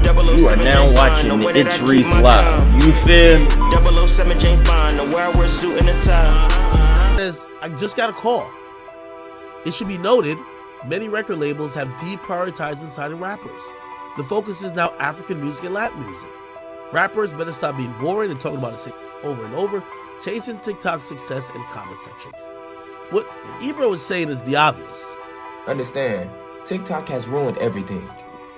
You are now watching the It's Rease Live. You feel me? 007 James Bond, where I wear a suit and a tie. I just got a call. It should be noted, many record labels have deprioritized signing rappers. The focus is now African music and Latin music. Rappers better stop being boring and talking about the same over and over, chasing TikTok's success in comment sections. What Ebro is saying is the obvious. Understand, TikTok has ruined everything.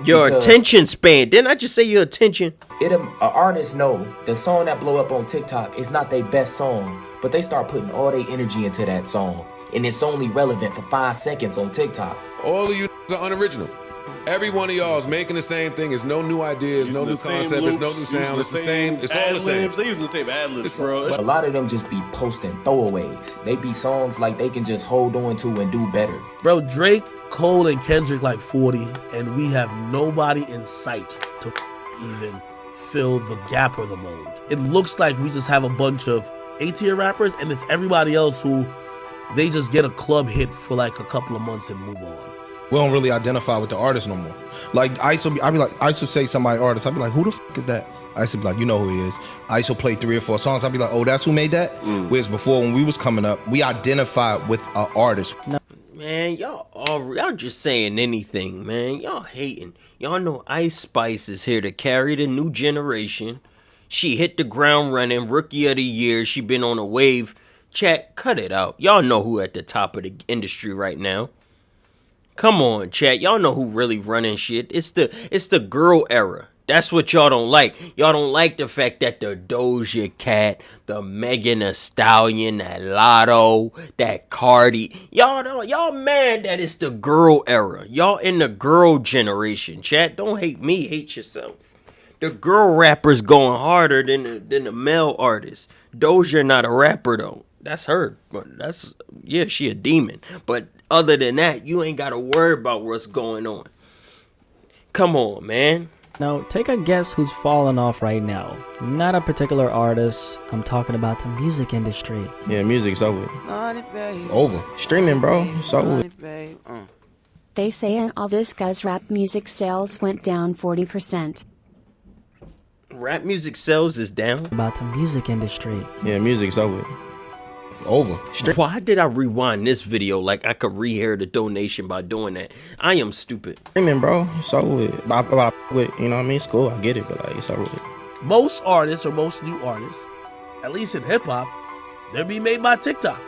Your attention span. Didn't I just say your attention? An artist know the song that blow up on TikTok is not their best song, but they start putting all their energy into that song, and it's only relevant for 5 seconds on TikTok. All of you are unoriginal. Every one of y'all is making the same thing. It's no new ideas, no new concept, it's no new sound. It's the same. It's all the same. They using the same ad-libs, bro. A lot of them just be posting throwaways. They be songs like they can just hold on to and do better. Bro, Drake, Cole, and Kendrick like 40, and we have nobody in sight to even fill the gap or the mold. It looks like we just have a bunch of A-tier rappers, and it's everybody else who they just get a club hit for like a couple of months and move on. We don't really identify with the artist no more. Like Ice will say somebody artist. I'd be like, who the f is that? Ice will be like, you know who he is. Ice will play 3 or 4 songs. I'd be like, oh, that's who made that? Whereas before, when we was coming up, we identified with an artist. Man, y'all just saying anything, man. Y'all hating. Y'all know Ice Spice is here to carry the new generation. She hit the ground running, rookie of the year. She been on a wave. Chat, cut it out. Y'all know who at the top of the industry right now. Come on, chat. Y'all know who really running shit. It's the girl era. That's what y'all don't like. Y'all don't like the fact that the Doja Cat, the Megan Thee Stallion, that Lotto, that Cardi. Y'all mad that it's the girl era. Y'all in the girl generation. Chat, don't hate me, hate yourself. The girl rappers going harder than the male artists. Doja not a rapper though. That's her. But she a demon. But other than that, you ain't gotta worry about what's going on. Come on, man. Now, take a guess who's falling off right now. Not a particular artist. I'm talking about the music industry. Yeah, music's over. It's over. Streaming, bro. It's over. They say in all this guy's rap music sales went down 40%. Rap music sales is down? About the music industry. Yeah, music's over. It's over. Why did I rewind this video like I could rehear the donation by doing that? I am stupid. Streaming, bro. It's over with. You know what I mean? It's cool. I get it, but like, it's over with. Most artists or most new artists, at least in hip hop, they're being made by TikTok.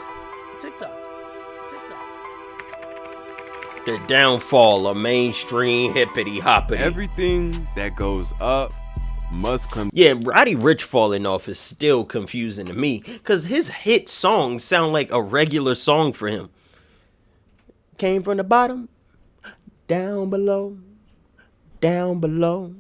The downfall of mainstream hippity hoppity. Everything that goes up must come. Yeah, Roddy Ricch falling off is still confusing to me, cause his hit songs sound like a regular song for him. Came from the bottom, down below, down below,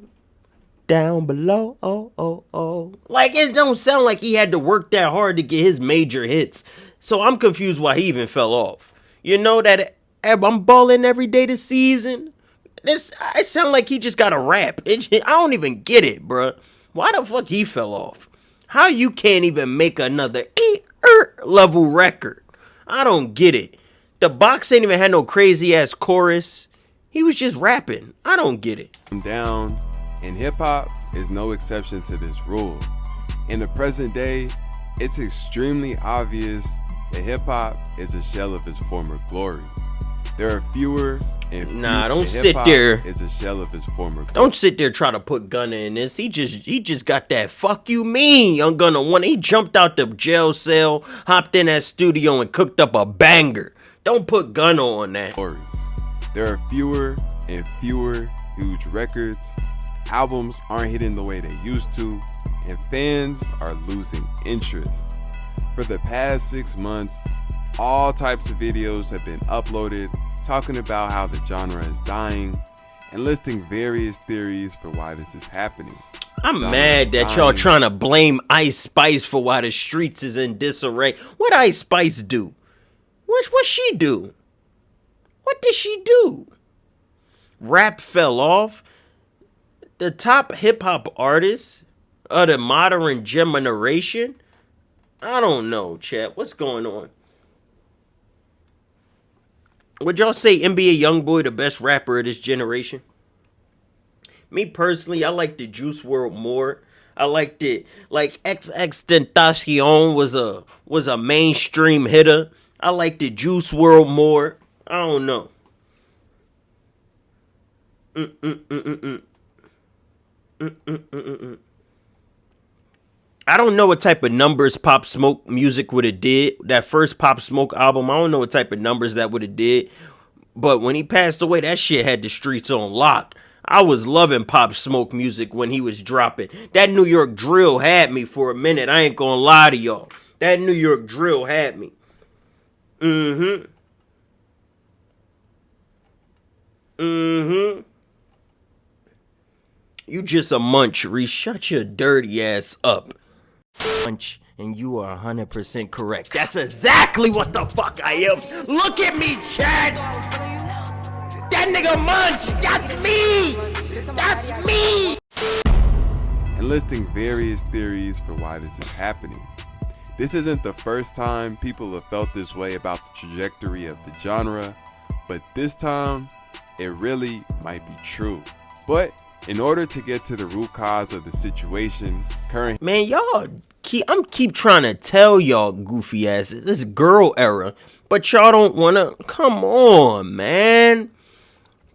down below, oh. Like, it don't sound like he had to work that hard to get his major hits. So I'm confused why he even fell off. You know that I'm balling every day this season. I sound like he just got a rap. I don't even get it, bruh. Why the fuck he fell off? How you can't even make another level record? I don't get it. The box ain't even had no crazy ass chorus. He was just rapping. I don't get it. Down, and hip hop is no exception to this rule. In the present day, it's extremely obvious that hip hop is a shell of its former glory. There are fewer and fewer. Nah, don't sit there. It's a shell of its former glory. Don't sit there try to put Gunna in this. He just got that fuck you mean, Young Gunna one. He jumped out the jail cell, hopped in that studio and cooked up a banger. Don't put Gunna on that. There are fewer and fewer huge records. Albums aren't hitting the way they used to, and fans are losing interest. For the past 6 months, all types of videos have been uploaded talking about how the genre is dying and listing various theories for why this is happening. I'm mad that y'all trying to blame Ice Spice for why the streets is in disarray. What Ice Spice do? What she do? What did she do? Rap fell off. The top hip hop artists of the modern generation. I don't know, chat. What's going on? Would y'all say NBA YoungBoy the best rapper of this generation? Me personally, I like the Juice World more. I liked it. Like Tentacion was a mainstream hitter. I like the Juice World more. I don't know. I don't know what type of numbers Pop Smoke music would have did. That first Pop Smoke album, I don't know what type of numbers that would have did. But when he passed away, that shit had the streets on lock. I was loving Pop Smoke music when he was dropping. That New York drill had me for a minute. I ain't gonna lie to y'all. That New York drill had me. You just a munch, Reese. Shut your dirty ass up. Munch, and you are 100% correct. That's exactly what the fuck I am. Look at me, Chad. That nigga Munch. That's me. That's me. Enlisting various theories for why this is happening. This isn't the first time people have felt this way about the trajectory of the genre, but this time, it really might be true. But in order to get to the root cause of the situation, man, y'all keep trying to tell y'all goofy asses this girl era, but y'all don't wanna. Come on, man.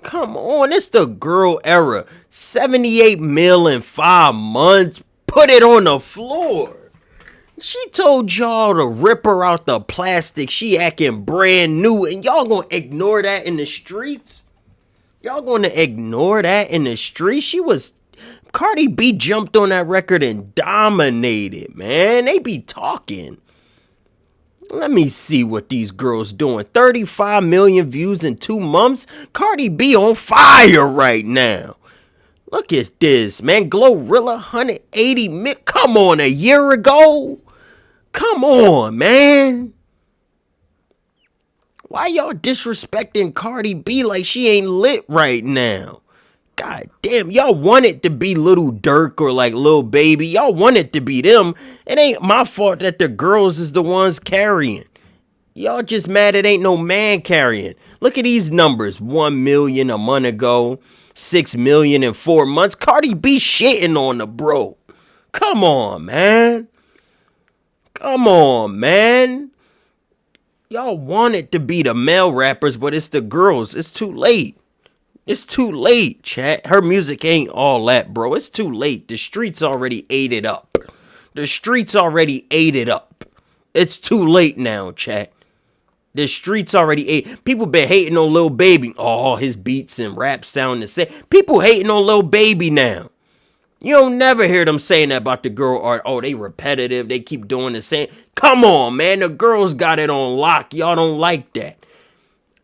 Come on, it's the girl era. 78 mil in 5 months. Put it on the floor. She told y'all to rip her out the plastic. She acting brand new, and y'all gonna ignore that in the streets? Y'all gonna ignore that in the streets? Cardi B jumped on that record and dominated, man. They be talking. Let me see what these girls doing. 35 million views in 2 months. Cardi B on fire right now. Look at this, man. Glorilla 180 mil. Come on, a year ago. Come on, man. Why y'all disrespecting Cardi B like she ain't lit right now? God damn, y'all want it to be Little Durk or like Lil Baby. Y'all want it to be them. It ain't my fault that the girls is the ones carrying. Y'all just mad it ain't no man carrying. Look at these numbers. 1 million a month ago. 6 million in 4 months. Cardi B shitting on the bro. Come on, man. Come on, man. Y'all want it to be the male rappers, but it's the girls. It's too late. It's too late, chat. Her music ain't all that, bro. It's too late. The streets already ate it up. The streets already ate it up. It's too late now, chat. The streets already ate. People been hating on Lil Baby. Oh, his beats and rap sound the same. People hating on Lil Baby now. You don't never hear them saying that about the girl art. Oh, they repetitive. They keep doing the same. Come on, man. The girls got it on lock. Y'all don't like that.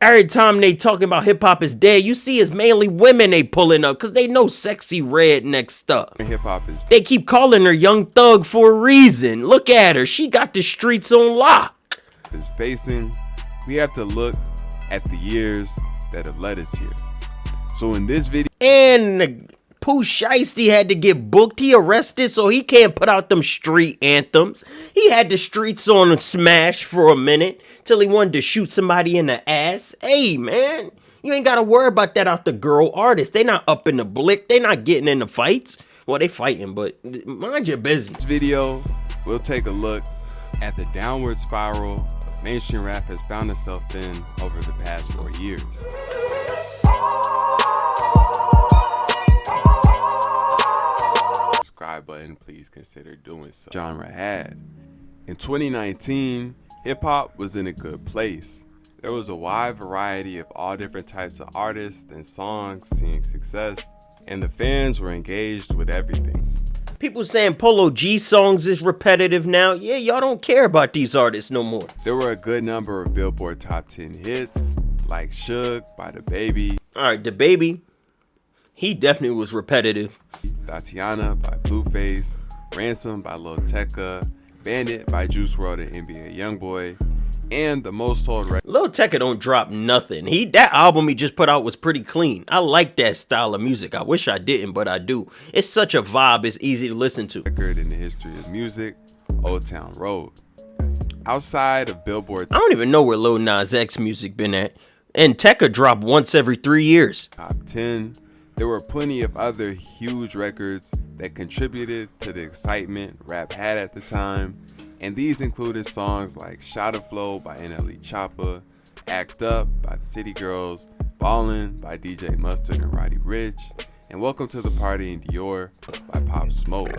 Every time they talking about hip hop is dead, you see it's mainly women they pulling up because they know Sexy Red next up. Hip hop is. They keep calling her Young Thug for a reason. Look at her. She got the streets on lock. Is facing. We have to look at the years that have led us here. So in this video, and Pooh Shiesty had to get booked. He arrested, so he can't put out them street anthems. He had the streets on smash for a minute till he wanted to shoot somebody in the ass. Hey, man, you ain't got to worry about that out the girl artists. They not up in the blick. They not getting in the fights. Well, they fighting, but mind your business. This video, we'll take a look at the downward spiral mainstream rap has found itself in over the past 4 years. Subscribe button, please consider doing so. Genre had. In 2019, hip-hop was in a good place. There was a wide variety of all different types of artists and songs seeing success, and the fans were engaged with everything. People saying Polo G songs is repetitive now. Yeah, y'all don't care about these artists no more. There were a good number of Billboard Top 10 hits, like Shook by DaBaby. Alright, DaBaby, he definitely was repetitive. Tatiana by Blueface, Ransom by Lil Tecca, Bandit by Juice WRLD and NBA Youngboy, and the most sold record. Lil Tecca don't drop nothing. That album he just put out was pretty clean. I like that style of music. I wish I didn't, but I do. It's such a vibe. It's easy to listen to. Record in the history of music, Old Town Road. Outside of Billboard, I don't even know where Lil Nas X music been at. And Tecca drop once every 3 years. Top 10. There were plenty of other huge records that contributed to the excitement rap had at the time, and these included songs like Shotta Flow by NLE Choppa, Act Up by the City Girls, Ballin' by DJ Mustard and Roddy Ricch, and Welcome to the Party in Dior by Pop Smoke.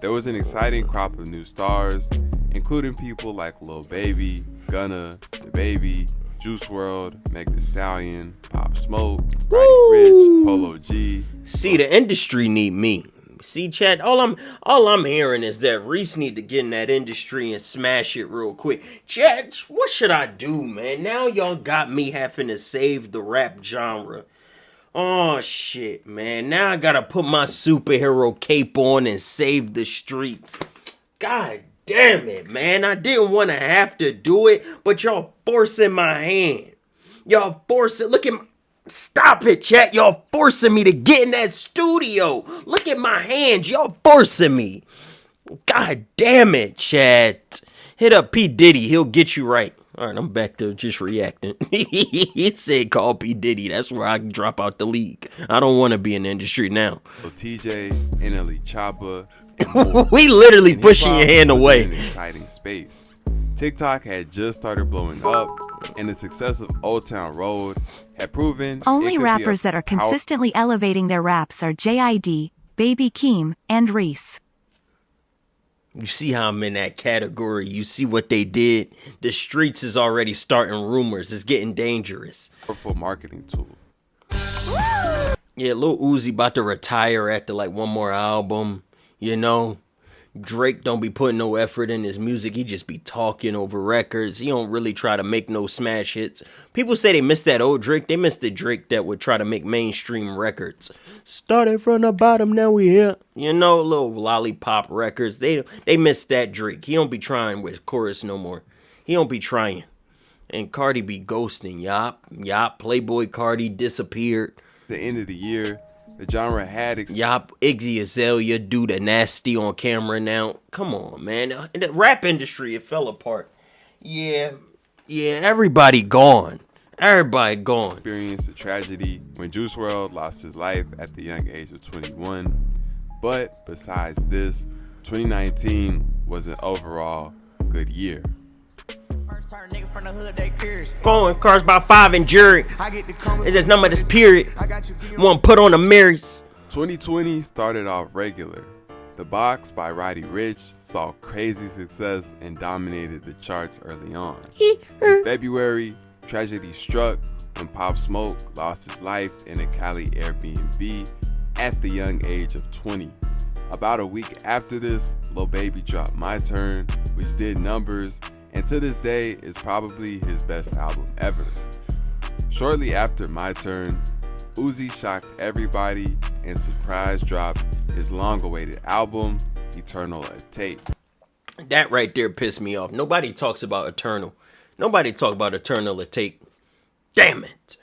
There was an exciting crop of new stars, including people like Lil Baby, Gunna, DaBaby, Juice WRLD, Meg Thee Stallion, Pop Smoke, Roddy Ricch, Polo G. See, the industry need me. See, chat, all I'm hearing is that Rease need to get in that industry and smash it real quick. Chat, what should I do, man? Now y'all got me having to save the rap genre. Oh, shit, man. Now I gotta put my superhero cape on and save the streets. God damn it, man. I didn't want to have to do it, but y'all forcing my hand. Y'all forcing, look at my, stop it, chat. Y'all forcing me to get in that studio. Look at my hands. Y'all forcing me. God damn it, chat. Hit up P. Diddy. He'll get you right. All right, I'm back to just reacting. He said call P. Diddy. That's where I can drop out the league. I don't want to be in the industry now. TJ, NLE Choppa. We literally pushing your hand away. In an exciting space. TikTok had just started blowing up, and the success of Old Town Road had proven only rappers that are consistently elevating their raps are JID, Baby Keem, and Rease. You see how I'm in that category. You see what they did. The streets is already starting rumors. It's getting dangerous. Powerful marketing tool. Yeah, Lil Uzi about to retire after like one more album. You know, Drake don't be putting no effort in his music. He just be talking over records. He don't really try to make no smash hits. People say they miss that old Drake. They miss the Drake that would try to make mainstream records. Started from the bottom, now we here. You know, little lollipop records. They miss that Drake. He don't be trying with chorus no more. He don't be trying. And Cardi be ghosting. Yop. Playboy Cardi disappeared. The end of the year, the genre had Iggy Azalea do the nasty on camera now. Come on, man. The rap industry, it fell apart. Yeah, everybody gone. Everybody gone. Experienced a tragedy when Juice WRLD lost his life at the young age of 21. But besides this, 2019 was an overall good year. Foreign cars by 5 and jury. It's just number this period. One put on the mirrors. 2020 started off regular. The Box by Roddy Ricch saw crazy success and dominated the charts early on. In February, tragedy struck when Pop Smoke lost his life in a Cali Airbnb at the young age of 20. About a week after this, Lil Baby dropped My Turn, which did numbers, and to this day is probably his best album ever. Shortly after My Turn, Uzi shocked everybody and surprise dropped his long-awaited album, Eternal Tape. That right there pissed me off. Nobody talks about Eternal. Nobody talk about Eternal Tape. Damn it.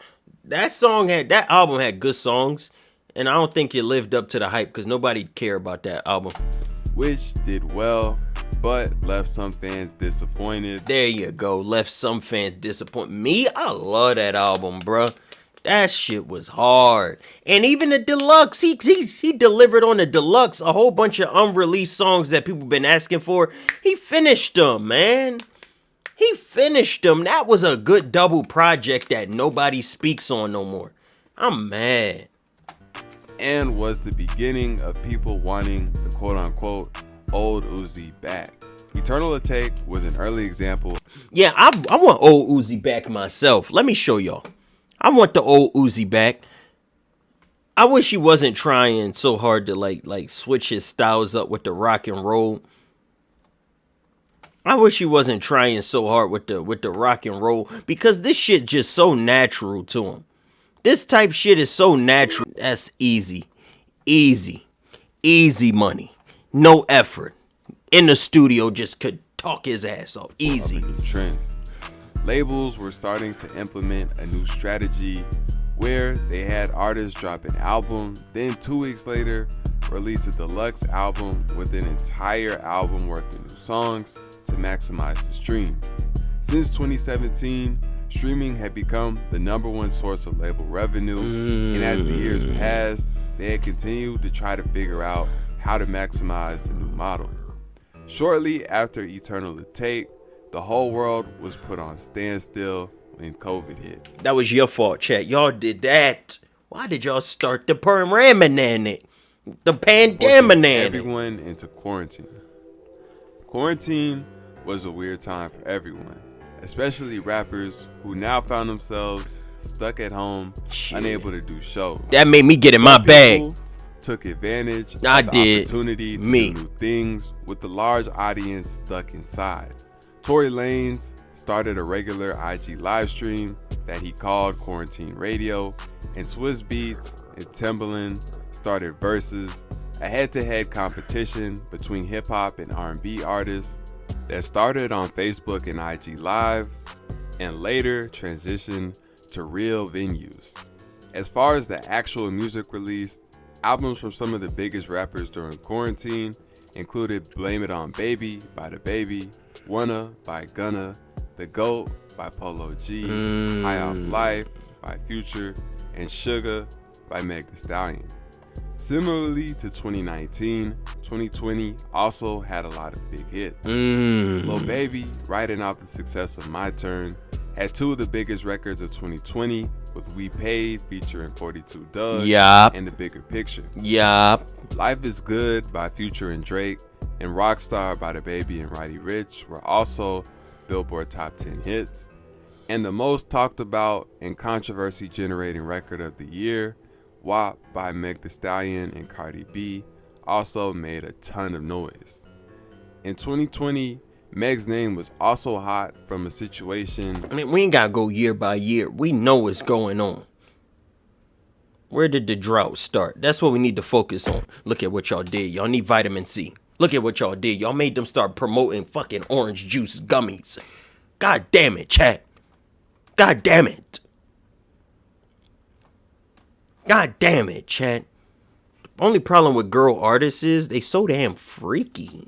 That album had good songs, and I don't think it lived up to the hype because nobody cared about that album. Which did well, but left some fans disappointed. There you go, left some fans disappointed. Me, I love that album, bruh. That shit was hard. And even the deluxe, he delivered on the deluxe a whole bunch of unreleased songs that people been asking for. He finished them, man. He finished them. That was a good double project that nobody speaks on no more. I'm mad. And was the beginning of people wanting the quote-unquote old Uzi back. Eternal Take was an early example. Yeah, I want old Uzi back myself. Let me show y'all. I want the old Uzi back. I wish he wasn't trying so hard to like switch his styles up with the rock and roll. I wish he wasn't trying so hard with the rock and roll because this shit just so natural to him. This type shit is so natural. That's easy. Easy money. No effort. In the studio, just could talk his ass off. Easy. Trend. Labels were starting to implement a new strategy where they had artists drop an album, then 2 weeks later, release a deluxe album with an entire album worth of new songs to maximize the streams. Since 2017, streaming had become the #1 source of label revenue, and as the years passed, they had continued to try to figure out how to maximize the new model. Shortly after Eternal Take, the whole world was put on standstill when COVID hit. That was your fault, chat. Y'all did that. Why did y'all start the pandemic? The pandemic. Everyone into quarantine. Quarantine was a weird time for everyone, especially rappers who now found themselves stuck at home, unable to do shows. That made me get in my bag. Took advantage of the opportunity to do new things with the large audience stuck inside. Tory Lanez started a regular IG live stream that he called Quarantine Radio, and Swizz Beatz and Timbaland started Versus, a head-to-head competition between hip-hop and R&B artists that started on Facebook and IG Live and later transitioned to real venues. As far as the actual music release, albums from some of the biggest rappers during quarantine included Blame It On Baby by DaBaby, Wanna by Gunna, The GOAT by Polo G, High Off Life by Future, and Sugar by Meg Thee Stallion. Similarly to 2019, 2020 also had a lot of big hits. Lil Baby, riding out the success of My Turn, had two of the biggest records of 2020 with We Paid featuring 42 Doug and The Bigger Picture. Life Is Good by Future and Drake and Rockstar by DaBaby and Roddy Ricch were also Billboard Top 10 hits. And the most talked about and controversy generating record of the year, WAP by Meg Thee Stallion and Cardi B, also made a ton of noise. In 2020, Meg's name was also hot from a situation. I mean, we ain't gotta go year by year. We know what's going on. Where did the drought start? That's what we need to focus on. Look at what y'all did. Y'all need vitamin C. Look at what y'all did. Y'all made them start promoting fucking orange juice gummies. God damn it, chat. God damn it. God damn it, chat. The only problem with girl artists is they so damn freaky.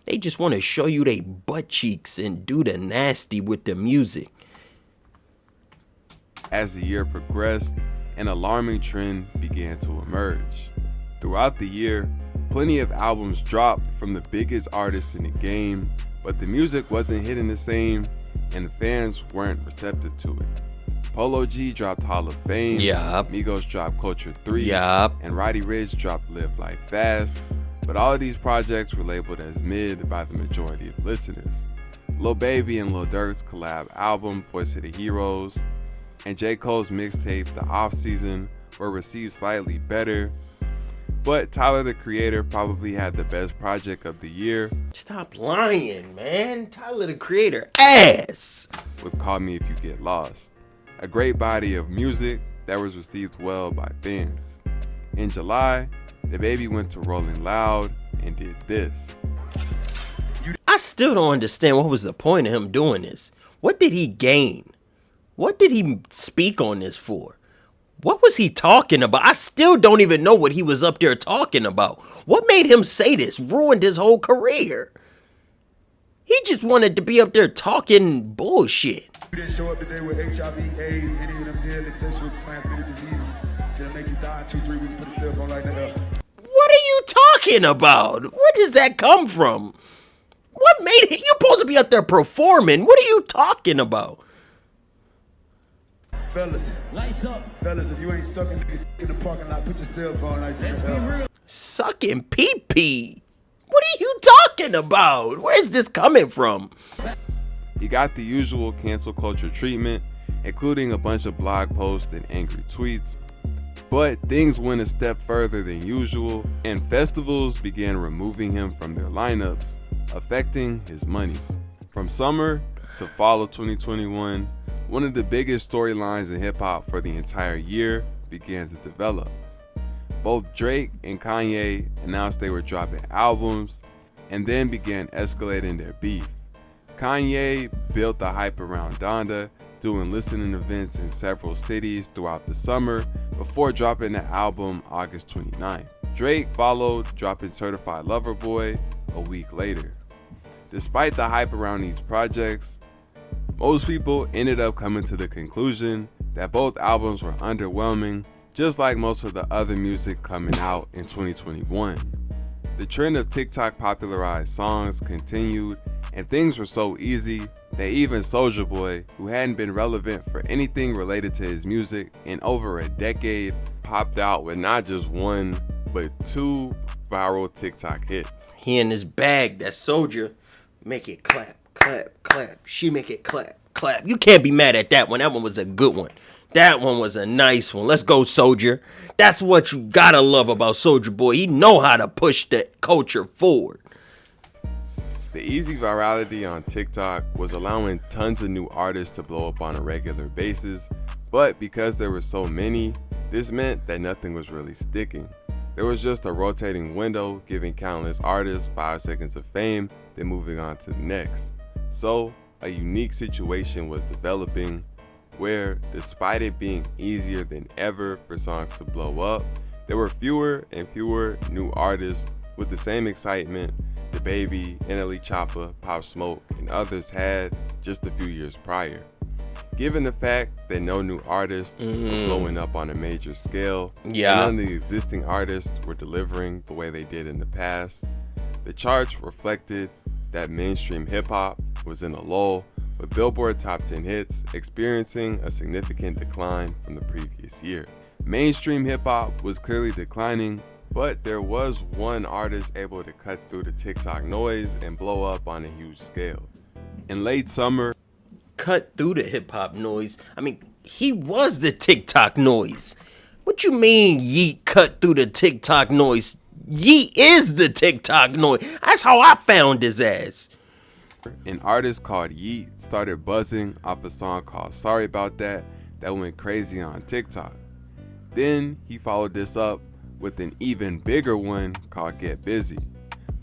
They just want to show you they butt cheeks and do the nasty with the music. As the year progressed, an alarming trend began to emerge. Throughout the year, plenty of albums dropped from the biggest artists in the game, but the music wasn't hitting the same and the fans weren't receptive to it. Polo G dropped Hall of Fame, Migos dropped Culture 3, and Roddy Ricch dropped Live Life Fast, but all of these projects were labeled as mid by the majority of listeners. Lil Baby and Lil Durk's collab album, Voice of the Heroes, and J. Cole's mixtape, The Off Season, were received slightly better, but Tyler the Creator probably had the best project of the year. Stop lying, man. Tyler the Creator ass. With Call Me If You Get Lost, a great body of music that was received well by fans. In July, DaBaby went to Rolling Loud and did this. I still don't understand what was the point of him doing this. What did he gain? What did he speak on this for? What was he talking about? I still don't even know what he was up there talking about. What made him say this? Ruined his whole career. He just wanted to be up there talking bullshit. You didn't show up today with HIV, AIDS, any of them deadly sexually transmitted diseases that'll make you die in 2-3 weeks. Put a cell phone like that up. What are you talking about? Where does that come from? What made it? You're supposed to be up there performing. What are you talking about? Fellas, lights up. Fellas, if you ain't sucking in the parking lot, put your cell phone lights up. Sucking pee-pee? What are you talking about? Where's this coming from? He got the usual cancel culture treatment, including a bunch of blog posts and angry tweets. But things went a step further than usual, and festivals began removing him from their lineups, affecting his money. From summer to fall of 2021, one of the biggest storylines in hip-hop for the entire year began to develop. Both Drake and Kanye announced they were dropping albums and then began escalating their beef. Kanye built the hype around Donda, doing listening events in several cities throughout the summer before dropping the album August 29th. Drake followed, dropping Certified Lover Boy a week later. Despite the hype around these projects, Most people ended up coming to the conclusion that both albums were underwhelming, just like most of the other music coming out in 2021. The trend of TikTok popularized songs continued, and things were so easy that even Soulja Boy, who hadn't been relevant for anything related to his music in over a decade, popped out with not just one, but 2 viral TikTok hits. He in his bag, that Soulja, make it clap, clap, clap. She make it clap, clap. You can't be mad at that one. That one was a good one. That one was a nice one. Let's go, Soulja. That's what you gotta love about Soulja Boy. He know how to push the culture forward. The easy virality on TikTok was allowing tons of new artists to blow up on a regular basis, but because there were so many, this meant that nothing was really sticking. There was just a rotating window giving countless artists 5 seconds of fame, then moving on to the next. So, a unique situation was developing where, despite it being easier than ever for songs to blow up, there were fewer and fewer new artists with the same excitement DaBaby, NLE Choppa, Pop Smoke, and others had just a few years prior. Given the fact that no new artists were blowing up on a major scale, and none of the existing artists were delivering the way they did in the past, the charts reflected that mainstream hip-hop was in a lull, with Billboard Top 10 hits experiencing a significant decline from the previous year. Mainstream hip-hop was clearly declining, but there was one artist able to cut through the TikTok noise and blow up on a huge scale. In late summer, cut through the hip-hop noise? I mean, he was the TikTok noise. What you mean Yeet cut through the TikTok noise? Yeet is the TikTok noise. That's how I found his ass. An artist called Yeet started buzzing off a song called Sorry About That went crazy on TikTok. Then he followed this up with an even bigger one called Get Busy.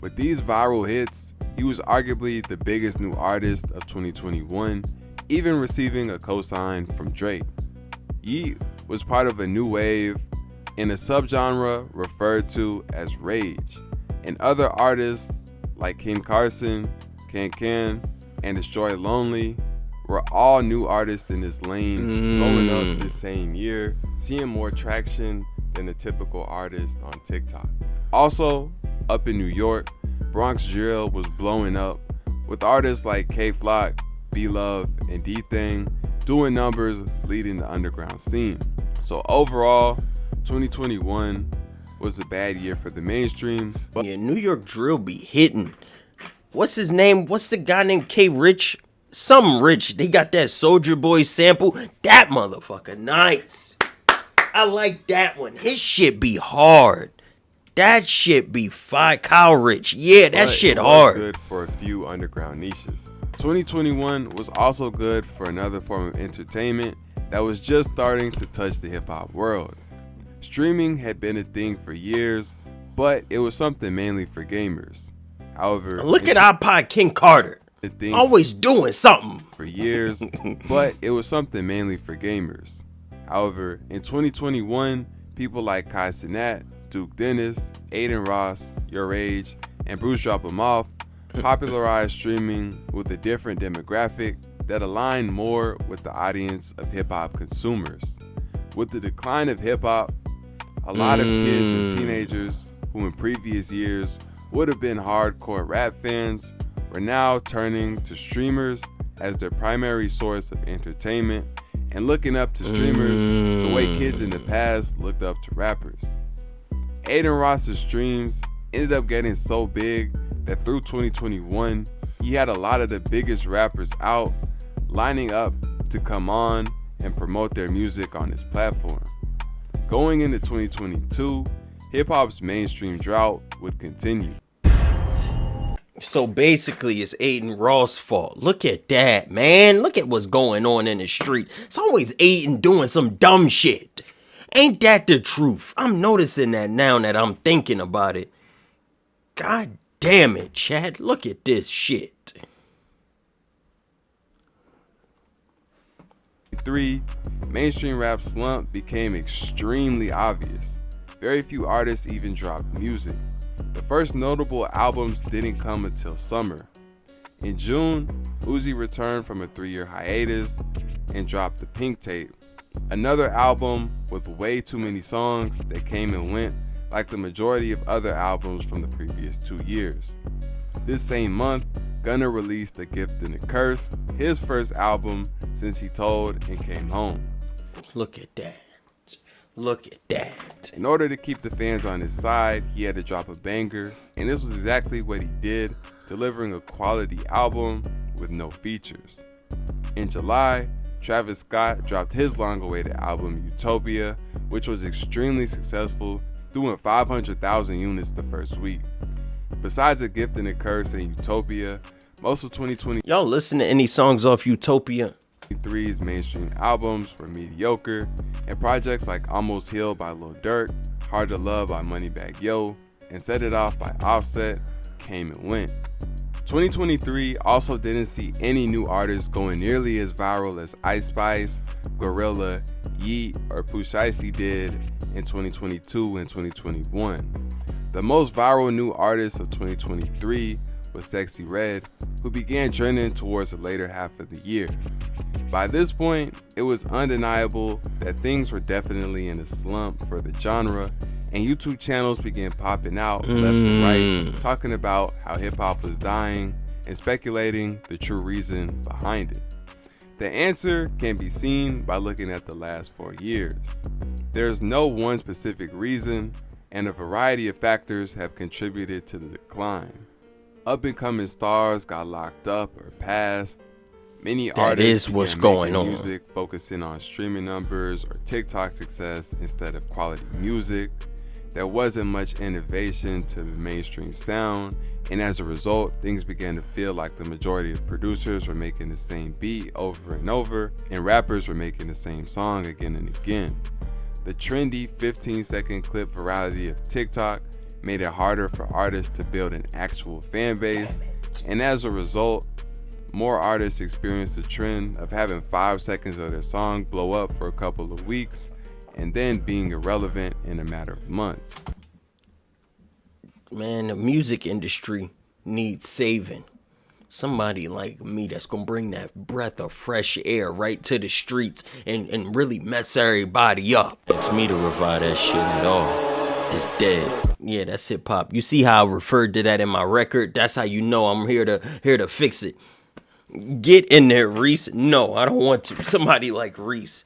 With these viral hits, he was arguably the biggest new artist of 2021, even receiving a cosign from Drake. Yeet was part of a new wave in a subgenre referred to as rage, and other artists like King Carson, Can, and Destroy Lonely were all new artists in this lane going up this same year, seeing more traction than a typical artist on TikTok. Also, up in New York, Bronx Drill was blowing up, with artists like K-Flock, B-Love, and D-Thing doing numbers leading the underground scene. So overall, 2021 was a bad year for the mainstream. But yeah, New York Drill be hitting. What's his name? What's the guy named K Rich? Some Rich. They got that Soulja Boy sample. That motherfucker nice. I like that one. His shit be hard. That shit be fire. Kyle Rich. Yeah, that shit hard. Good for a few underground niches. 2021 was also good for another form of entertainment that was just starting to touch the hip-hop world. Streaming had been a thing for years, but it was something mainly for gamers. However, look at iPod King Carter. Always doing something. For years, but it was something mainly for gamers. However, in 2021, people like Kai Cenat, Duke Dennis, Aiden Ross, Your Age, and Bruce Drop 'Em Off popularized streaming with a different demographic that aligned more with the audience of hip-hop consumers. With the decline of hip-hop, a lot of kids and teenagers who in previous years would have been hardcore rap fans were now turning to streamers as their primary source of entertainment and looking up to streamers the way kids in the past looked up to rappers. Aiden Ross's streams ended up getting so big that through 2021, he had a lot of the biggest rappers out lining up to come on and promote their music on his platform. Going into 2022, hip-hop's mainstream drought would continue. So basically, it's Aiden Ross' fault. Look at that, man. Look at what's going on in the street. It's always Aiden doing some dumb shit. Ain't that the truth? I'm noticing that now that I'm thinking about it. God damn it, Chad. Look at this shit. 3, mainstream rap slump became extremely obvious. Very few artists even dropped music. The first notable albums didn't come until summer. In June, Uzi returned from a 3-year hiatus and dropped the Pink Tape, another album with way too many songs that came and went like the majority of other albums from the previous 2 years. This same month, Gunna released A Gift and a Curse, his first album since he told and came home. Look at that. Look at that. In order to keep the fans on his side, he had to drop a banger, and this was exactly what he did, delivering a quality album with no features. In July, Travis Scott dropped his long-awaited album Utopia, which was extremely successful, doing 500,000 units the first week. Besides A Gift and a Curse and Utopia, most of 2020 Y'all listen to any songs off Utopia? 3's mainstream albums were mediocre, and projects like Almost Healed by Lil Durk, Hard to Love by Moneybagg Yo, and Set It Off by Offset came and went. 2023 also didn't see any new artists going nearly as viral as Ice Spice, Glorilla, Yeat, or Pooh Shiesty did in 2022 and 2021. The most viral new artist of 2023 was Sexy Red, who began trending towards the later half of the year. By this point, it was undeniable that things were definitely in a slump for the genre, and YouTube channels began popping out left and right, talking about how hip-hop was dying and speculating the true reason behind it. The answer can be seen by looking at the last 4 years. There's no one specific reason, and a variety of factors have contributed to the decline. Up-and-coming stars got locked up or passed. Many artists what's began going making on. music focusing on streaming numbers or TikTok success instead of quality music. There wasn't much innovation to the mainstream sound, and as a result, things began to feel like the majority of producers were making the same beat over and over, and rappers were making the same song again and again. The trendy 15-second clip virality of TikTok made it harder for artists to build an actual fan base, and as a result, more artists experienced the trend of having 5 seconds of their song blow up for a couple of weeks and then being irrelevant in a matter of months. Man, the music industry needs saving. Somebody like me that's gonna bring that breath of fresh air right to the streets and really mess everybody up. It's me to revive that shit at all. It's dead. Yeah, that's hip hop. You see how I referred to that in my record? That's how you know I'm here to fix it. Get in there, Rease. No, I don't want to. Somebody like Rease.